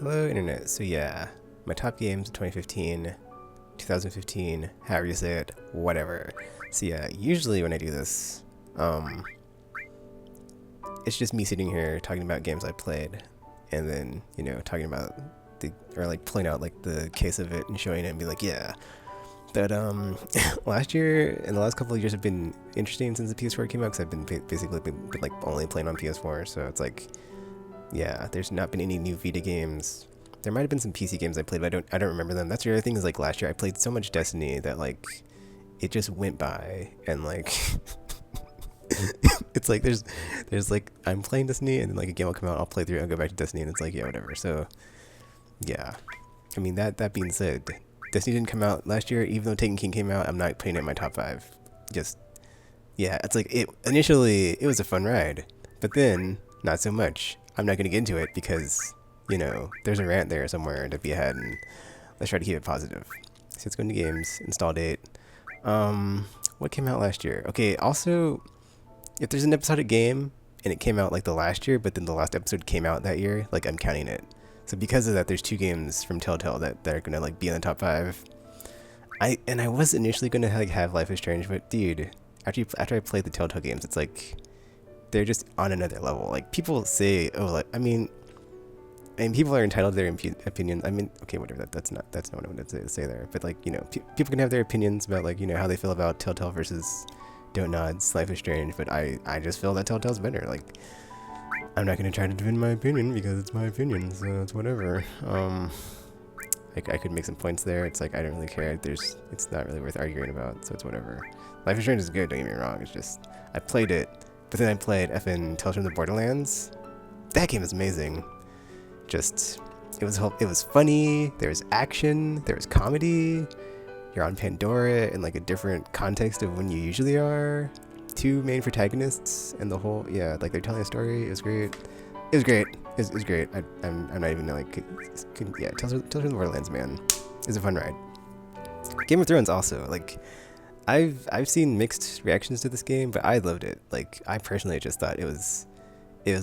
Hello, Internet. So yeah, my top games of 2015, 2015, however you say it, whatever. So yeah, usually when I do this, um, it's just me sitting here talking about games I played, and then, talking about or like pulling out like the case of it and showing it and be like, yeah. But last year and the last couple of years have been interesting since the PS4 came out because I've been basically been like only playing on PS4, so it's like, yeah, there's not been any new Vita games. There might have been some PC games I played, but I don't remember them. That's the other thing is like last year I played so much Destiny that like it just went by and like it's like there's like I'm playing Destiny and then like a game will come out, I'll play through, I'll go back to Destiny and it's like yeah, whatever. So yeah. I mean that being said, Destiny didn't come out last year, even though Taken King came out, I'm not putting it in my top 5. Just yeah, it's like it initially it was a fun ride, but then not so much. I'm not gonna get into it because there's a rant there somewhere to be had, and let's try to keep it positive. So let's go into games, install date. What came out last year? Okay, also, if there's an episodic game and it came out like the last year, but then the last episode came out that year, like I'm counting it. So because of that, there's 2 games from Telltale that are gonna like be in the top 5. I was initially gonna like have Life is Strange, but dude, after I played the Telltale games, it's like they're just on another level. Like people say, oh, like I mean, people are entitled to their opinions. I mean, okay, whatever. That's not what I wanted to say there. But like, people can have their opinions about like, how they feel about Telltale versus Don't Nod's Life is Strange. But I just feel that Telltale's better. Like, I'm not gonna try to defend my opinion because it's my opinion, so it's whatever. I could make some points there. It's like I don't really care. It's not really worth arguing about, so it's whatever. Life is Strange is good. Don't get me wrong. It's just I played it, but then I played effing Tales from the Borderlands. That game is amazing. Just it was funny, there was action, there was comedy, you're on Pandora in like a different context of when you usually are, 2 main protagonists and the whole like they're telling a story. It was great. It was great. I'm not even like Tales from the Borderlands, man, it's a fun ride. Game of Thrones also, like I've seen mixed reactions to this game, but I loved it. Like I personally just thought it was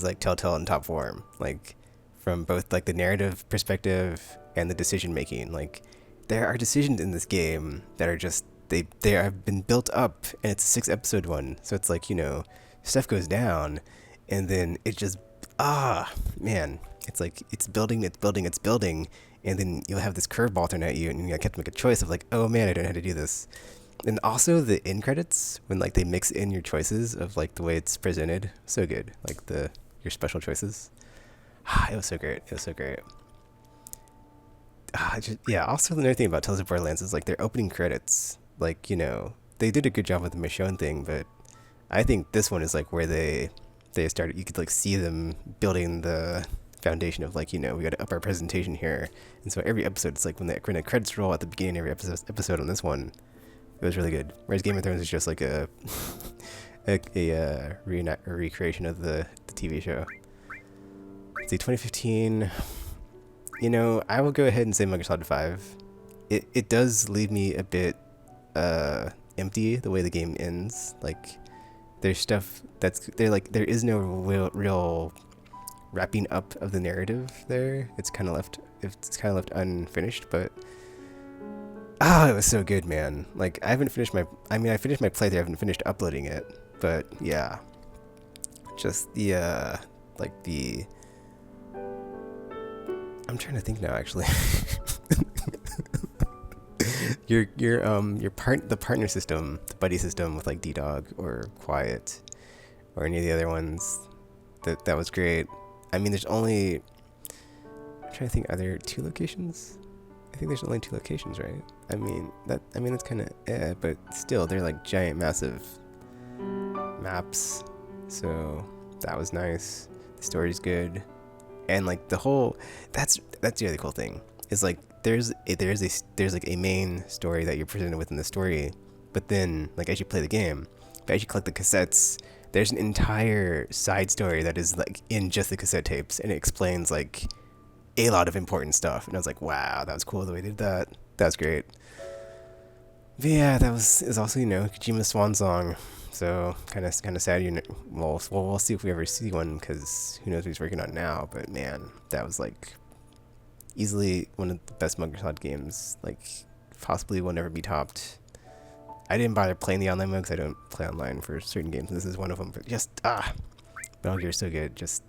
like Telltale in top form, like from both like the narrative perspective and the decision making. Like there are decisions in this game that are just they have been built up, and it's a 6-episode one, so it's like stuff goes down and then it just man, it's like it's building, and then you'll have this curveball thrown at you and you have to make a choice of like, oh man, I don't know how to do this. And also the end credits, when like they mix in your choices of like the way it's presented, so good. Like your special choices. It was so great. Also another thing about Tales of Borderlands is like their opening credits. Like, they did a good job with the Michonne thing, but I think this one is like where they started, you could like see them building the foundation of like, we got to up our presentation here. And so every episode, it's like when the credits roll at the beginning of every episode on this one, it was really good. Whereas Game of Thrones is just like a recreation of the TV show. Let's see, 2015, I will go ahead and say Metal Gear Solid 5. It does leave me a bit empty the way the game ends. Like there's stuff there is no real wrapping up of the narrative there. It's kind of left unfinished, but it was so good, man. Like I finished my playthrough, I haven't finished uploading it, but yeah, just I'm trying to think now, actually. The partner system, the buddy system with like D-Dog or Quiet or any of the other ones, that was great. I mean, I'm trying to think, are there 2 locations? I think there's only 2 locations, right? I mean that's kind of but still they're like giant massive maps, so that was nice. The story's good. And like the whole, that's the other cool thing is like there's like a main story that you're presented with in the story, but then like as you play the game, but as you collect the cassettes, there's an entire side story that is like in just the cassette tapes, and it explains like a lot of important stuff. And I was like, wow, that was cool the way they did that. That was great. But yeah, it was also Kojima's swan song. So kind of sad. We'll see if we ever see one, because who knows what he's working on now. But man, that was like easily one of the best Microsoft games. Like, possibly will never be topped. I didn't bother playing the online mode because I don't play online for certain games. This is one of them. But just Metal Gear is so good. Just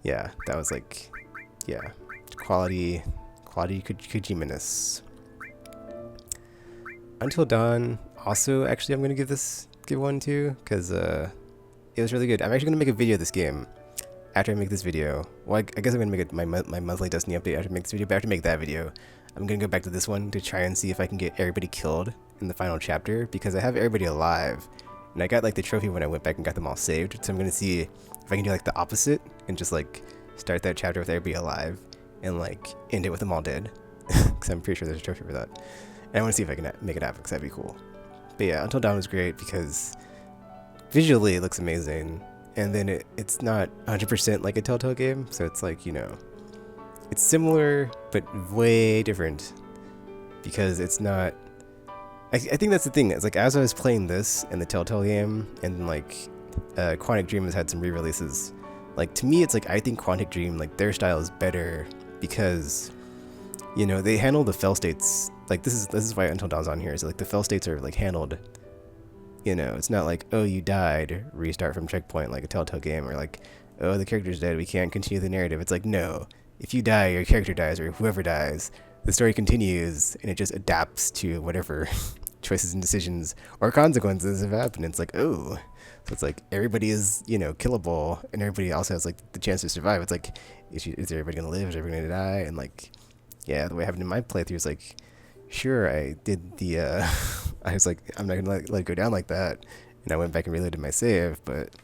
yeah, that was like quality Kojima-ness. Until Dawn. Also, actually, I'm gonna give one too because it was really good. I'm actually gonna make a video of this game after I make this video. Well, I guess I'm gonna make my monthly Destiny update after I make this video. But after I make that video, I'm gonna go back to this one to try and see if I can get everybody killed in the final chapter because I have everybody alive, and I got like the trophy when I went back and got them all saved. So I'm gonna see if I can do like the opposite and just like start that chapter with everybody alive and like end it with them all dead because I'm pretty sure there's a trophy for that. And I want to see if I can make it happen because that'd be cool. But yeah, Until Dawn was great because visually it looks amazing, and then it's not 100% like a Telltale game, so it's like, you know, it's similar but way different because it's not. I think that's the thing. It's like as I was playing this and the Telltale game, and like Quantic Dream has had some re-releases. Like to me, it's like I think Quantic Dream, like their style is better because, you know, they handle the fail states. Like this is why Until Dawn's on here. So like the fail states are like handled. You know, it's not like, oh, you died, restart from checkpoint like a Telltale game, or like, oh, the character's dead, we can't continue the narrative. It's like, no, if you die, your character dies, or whoever dies, the story continues, and it just adapts to whatever choices and decisions or consequences have happened. It's like, oh, so it's like everybody is, you know, killable, and everybody also has like the chance to survive. It's like, is everybody gonna live? Is everybody gonna die? And like, yeah, the way it happened in my playthrough is like, sure, I did the, I was like, I'm not gonna let it go down like that, and I went back and reloaded my save, but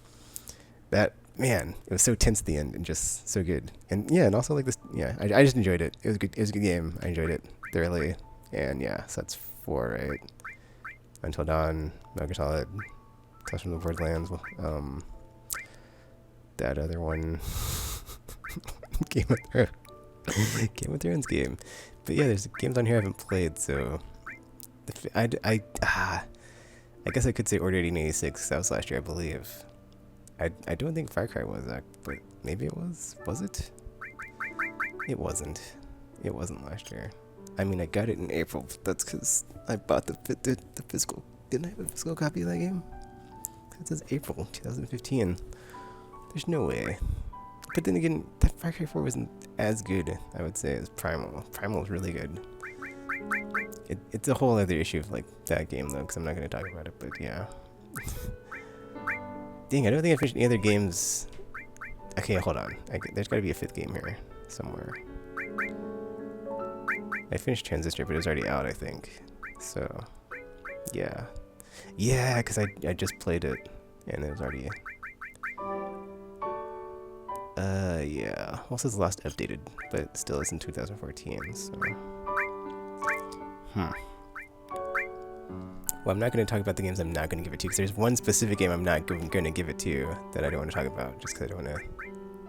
that, man, it was so tense at the end and just so good. And yeah, and also like this, yeah, I just enjoyed it. It was good. It was a good game. I enjoyed it thoroughly, and yeah, so that's 4, right? Until Dawn, Metal Gear Solid, Tales from the Borderlands, that other one, Game of Thrones, Game of Thrones game. But yeah, there's games on here I haven't played, so I guess I could say Order 1886. That was last year, I believe. I don't think Far Cry was that, but maybe it was. Was it? It wasn't. It wasn't last year. I mean, I got it in April. But that's because I bought the physical. Didn't I have a physical copy of that game? It says April 2015. There's no way. But then again, that Far Cry 4 wasn't as good, I would say, as Primal. Primal was really good. It's a whole other issue of like that game though, because I'm not going to talk about it, but yeah. Dang, I don't think I finished any other games. Okay, hold on. There's got to be a 5th game here somewhere. I finished Transistor, but it was already out, I think. So, yeah. Yeah, because I just played it, and it was already... yeah. Well, it says last updated, but still it's in 2014, so... Well, I'm not going to talk about the games I'm not going to give it to, because there's one specific game I'm not going to give it to that I don't want to talk about, just because I don't want to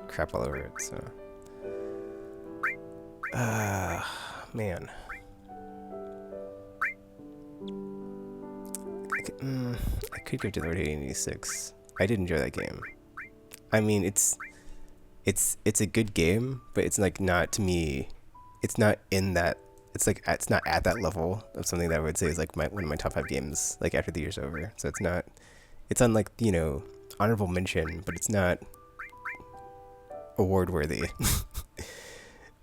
crap all over it, so... man. I could give it to Lord 1886. I did enjoy that game. I mean, it's a good game, but it's like not, to me, it's not in that, it's not at that level of something that I would say is like one of my top 5 games, like after the year's over. So it's on like, you know, honorable mention, but it's not award worthy.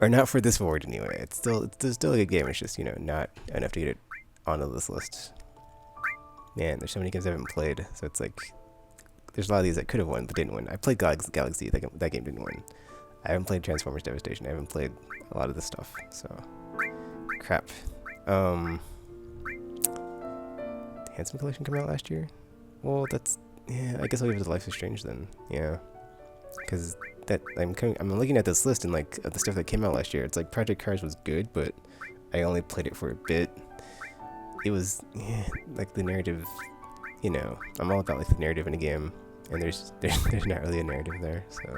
Or not for this award anyway. It's still a good game. It's just, you know, not enough to get it onto this list. Man, there's so many games I haven't played, so it's like there's a lot of these that could have won but didn't win. I played Galaxy. That game didn't win. I haven't played Transformers Devastation. I haven't played a lot of this stuff. So crap. The Handsome Collection came out last year. Well, that's, yeah. I guess I'll give it to Life is Strange then. Yeah, because that I'm looking at this list and like the stuff that came out last year. It's like Project Cars was good, but I only played it for a bit. It was like the narrative, you know, I'm all about like the narrative in a game, and there's not really a narrative there, so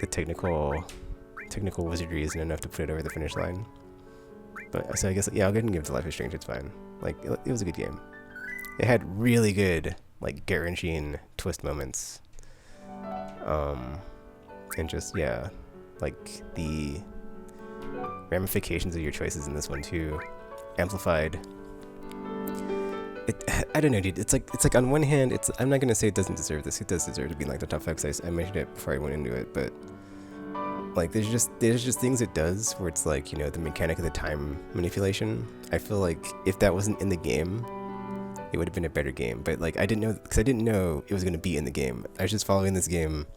the technical wizardry isn't enough to put it over the finish line. But so I guess, yeah, I'll go ahead and give it to Life is Strange. It's fine. Like it was a good game. It had really good like gut-wrenching twist moments, and just, yeah, like the ramifications of your choices in this one too, amplified. I don't know, dude. It's like on one hand, I'm not gonna say it doesn't deserve this. It does deserve to be in like the top 5 because I mentioned it before I went into it, but like there's just things it does where it's like, you know, the mechanic of the time manipulation. I feel like if that wasn't in the game, it would have been a better game. But like I didn't know it was gonna be in the game. I was just following this game,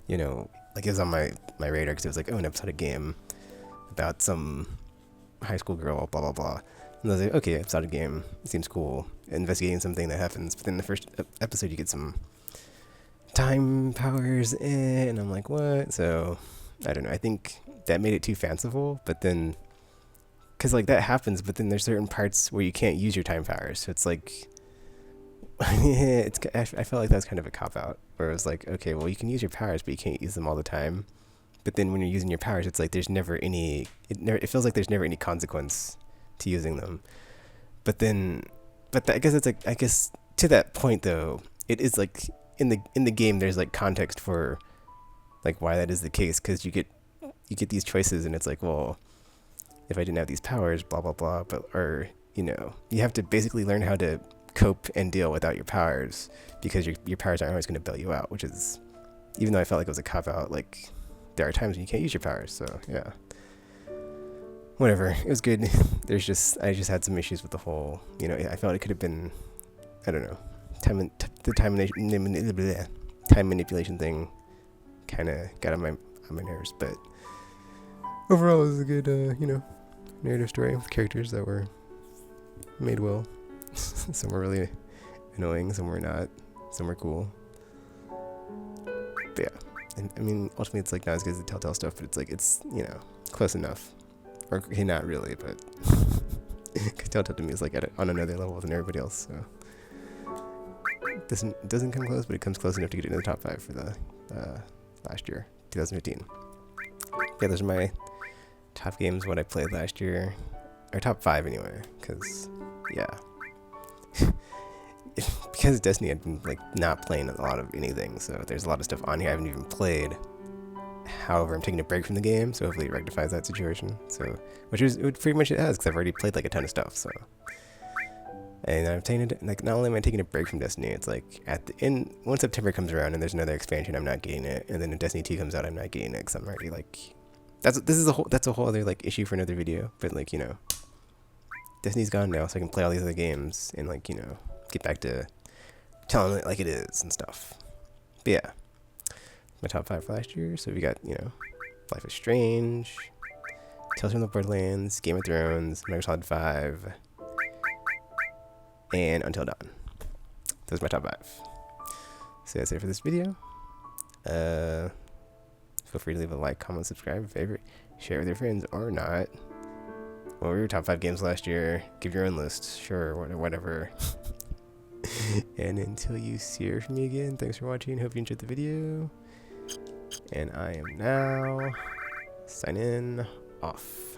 you know, like it was on my radar because it was like, oh, an episodic game about some high school girl, blah blah blah. And I was like, okay, episodic game, seems cool. Investigating something that happens, but then the first episode you get some time powers, and I'm like, what? So I don't know. I think that made it too fanciful, but then because like that happens, but then there's certain parts where you can't use your time powers, so it's like I felt like that was kind of a cop out, where it was like, okay, well you can use your powers, but you can't use them all the time. But then when you're using your powers, it's like there's never any. It feels like there's never any consequence to using them. But I guess it's like, I guess to that point though, it is like in the game there's like context for like why that is the case, because you get these choices and it's like, well, if I didn't have these powers, blah blah blah, but or you know, you have to basically learn how to cope and deal without your powers, because your powers aren't always going to bail you out, which is, even though I felt like it was a cop out, like there are times when you can't use your powers. So yeah, whatever, it was good. I just had some issues with the whole, you know, I felt it could have been, I don't know, time manipulation thing kind of got on my nerves, but overall it was a good you know, narrative story with characters that were made well. Some were really annoying, some were not, some were cool. But yeah, and I mean, ultimately it's like not as good as the Telltale stuff, but it's like, it's, you know, close enough. Or okay, not really, but because Telltale to me is like on another level than everybody else. So it doesn't come close, but it comes close enough to get into the top 5 for the last year, 2015. Yeah, those are my top games, what I played last year, or top 5 anyway. Because yeah, because Destiny, I've been like not playing a lot of anything, so there's a lot of stuff on here I haven't even played. However, I'm taking a break from the game, so hopefully it rectifies that situation. So, which pretty much it has, because I've already played like a ton of stuff. So, and I'm taking it, like, not only am I taking a break from Destiny, it's like at the end, once September comes around and there's another expansion, I'm not getting it, and then if Destiny 2 comes out, I'm not getting it, because I'm already like, that's a whole other like issue for another video. But like, you know, Destiny's gone now, so I can play all these other games and like, you know, get back to telling it like it is and stuff. But yeah, my top 5 for last year. So we got, you know, Life is Strange, Telltale Borderlands, Game of Thrones, Metal Gear Solid 5, and Until Dawn. Those are my top 5. So that's it for this video. Feel free to leave a like, comment, subscribe, favorite, share with your friends or not. What were your top 5 games last year? Give your own list, sure, whatever. And until you hear from me again, thanks for watching. Hope you enjoyed the video. And I am now signing off.